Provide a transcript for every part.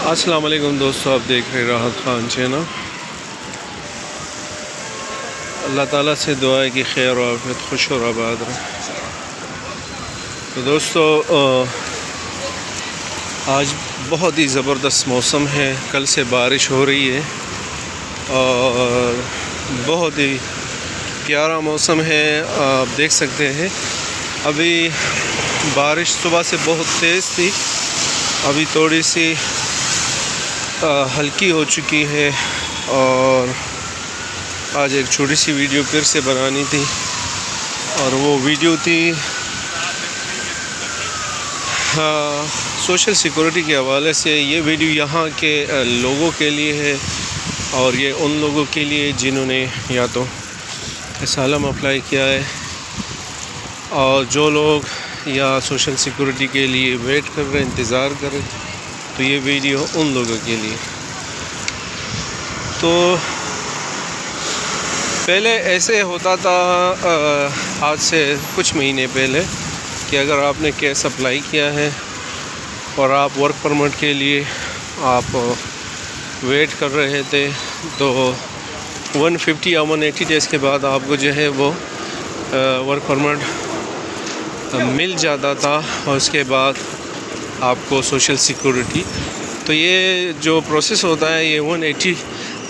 السلام علیکم دوستو، آپ دیکھ رہے راحت خان چینل۔ اللہ تعالیٰ سے دعا ہے کہ خیر و عافیت، خوش اور آباد رہے۔ تو دوستو، آج بہت ہی زبردست موسم ہے، کل سے بارش ہو رہی ہے اور بہت ہی پیارا موسم ہے۔ آپ دیکھ سکتے ہیں ابھی بارش صبح سے بہت تیز تھی، ابھی تھوڑی سی ہلکی ہو چکی ہے، اور آج ایک چھوٹی سی ویڈیو پھر سے بنانی تھی، اور وہ ویڈیو تھی سوشل سیکورٹی کے حوالے سے۔ یہ ویڈیو یہاں کے لوگوں کے لیے ہے، اور یہ ان لوگوں کے لیے جنہوں نے یا تو اسائلم اپلائی کیا ہے، اور جو لوگ یا سوشل سیکورٹی کے لیے ویٹ کر رہے، انتظار کر رہے، تو یہ ویڈیو ان لوگوں کے لیے۔ تو پہلے ایسے ہوتا تھا آج سے کچھ مہینے پہلے کہ اگر آپ نے کیس اپلائی کیا ہے اور آپ ورک پرمٹ کے لیے آپ ویٹ کر رہے تھے، تو 150 یا 180 ڈیز کے بعد آپ کو جو ہے وہ ورک پرمٹ مل جاتا تھا، اور اس کے بعد آپ کو سوشل سیکورٹی۔ تو یہ جو پروسیس ہوتا ہے یہ 180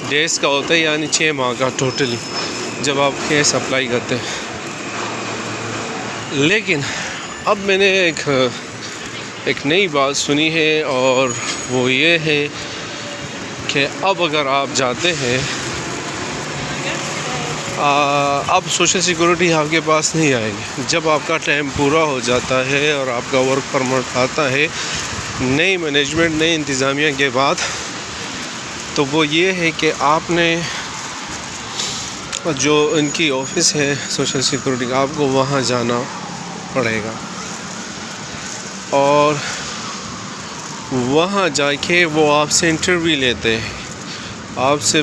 ڈیز کا ہوتا ہے، یعنی 6 ماہ کا ٹوٹلی، جب آپ کیس اپلائی کرتے ہیں۔ لیکن اب میں نے ایک نئی بات سنی ہے، اور وہ یہ ہے کہ اب اگر آپ جاتے ہیں، اب سوشل سیکورٹی آپ کے پاس نہیں آئے گی۔ جب آپ کا ٹائم پورا ہو جاتا ہے اور آپ کا ورک پرمٹ آتا ہے نئی مینجمنٹ، نئی انتظامیہ کے بعد، تو وہ یہ ہے کہ آپ نے جو ان کی آفس ہے سوشل سیکورٹی کا، آپ کو وہاں جانا پڑے گا، اور وہاں جا کے وہ آپ سے انٹرویو لیتے ہیں، آپ سے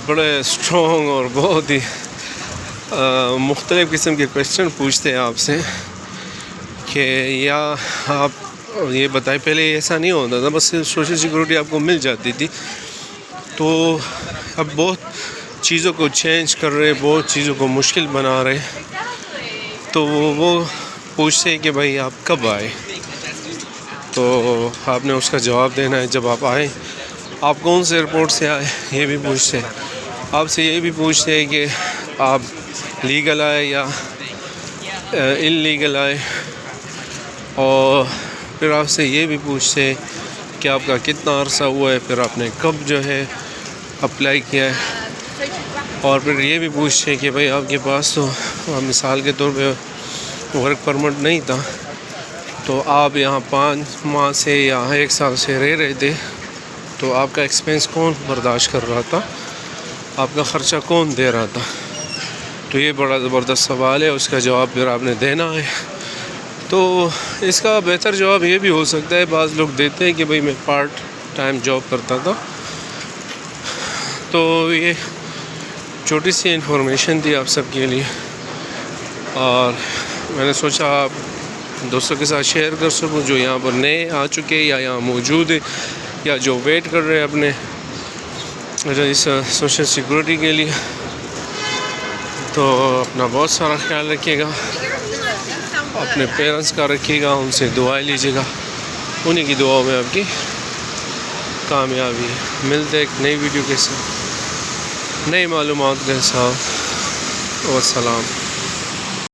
بڑے اسٹرانگ اور بہت ہی مختلف قسم کے کویشچن پوچھتے ہیں آپ سے کہ یا آپ یہ بتائیں۔ پہلے ایسا نہیں ہوتا تھا، بس سوشل سیکورٹی آپ کو مل جاتی تھی، تو اب بہت چیزوں کو چینج کر رہے، بہت چیزوں کو مشکل بنا رہے۔ تو وہ پوچھتے ہیں کہ بھائی آپ کب آئے، تو آپ نے اس کا جواب دینا ہے۔ جب آپ آئیں، آپ کون سے ایئرپورٹ سے آئے یہ بھی پوچھتے ہیں آپ سے، یہ بھی پوچھتے ہیں کہ آپ لیگل آئے یا ان لیگل آئے، اور پھر آپ سے یہ بھی پوچھتے ہیں کہ آپ کا کتنا عرصہ ہوا ہے، پھر آپ نے کب جو ہے اپلائی کیا ہے، اور پھر یہ بھی پوچھتے ہیں کہ بھائی آپ کے پاس تو مثال کے طور پہ ورک پرمٹ نہیں تھا، تو آپ یہاں 5 ماہ سے یا 1 سال سے رہ رہے تھے، تو آپ کا ایکسپینس کون برداشت کر رہا تھا، آپ کا خرچہ کون دے رہا تھا۔ تو یہ بڑا زبردست سوال ہے، اس کا جواب پھر آپ نے دینا ہے۔ تو اس کا بہتر جواب یہ بھی ہو سکتا ہے، بعض لوگ دیتے ہیں کہ بھئی میں پارٹ ٹائم جاب کرتا تھا۔ تو یہ چھوٹی سی انفارمیشن تھی آپ سب کے لیے، اور میں نے سوچا آپ دوستوں کے ساتھ شیئر کر سکوں، جو یہاں پر نئے آ چکے یا یہاں موجود ہیں، یا جو ویٹ کر رہے ہیں اپنے اس سوشل سیکورٹی کے لیے۔ تو اپنا بہت سارا خیال رکھیے گا، اپنے پیرنٹس کا رکھیے گا، ان سے دعائیں لیجیے گا، انہیں کی دعاؤں میں آپ کی کامیابی ہے۔ ملتے ہیں ایک نئی ویڈیو کے ساتھ، نئی معلومات کے ساتھ، والسلام۔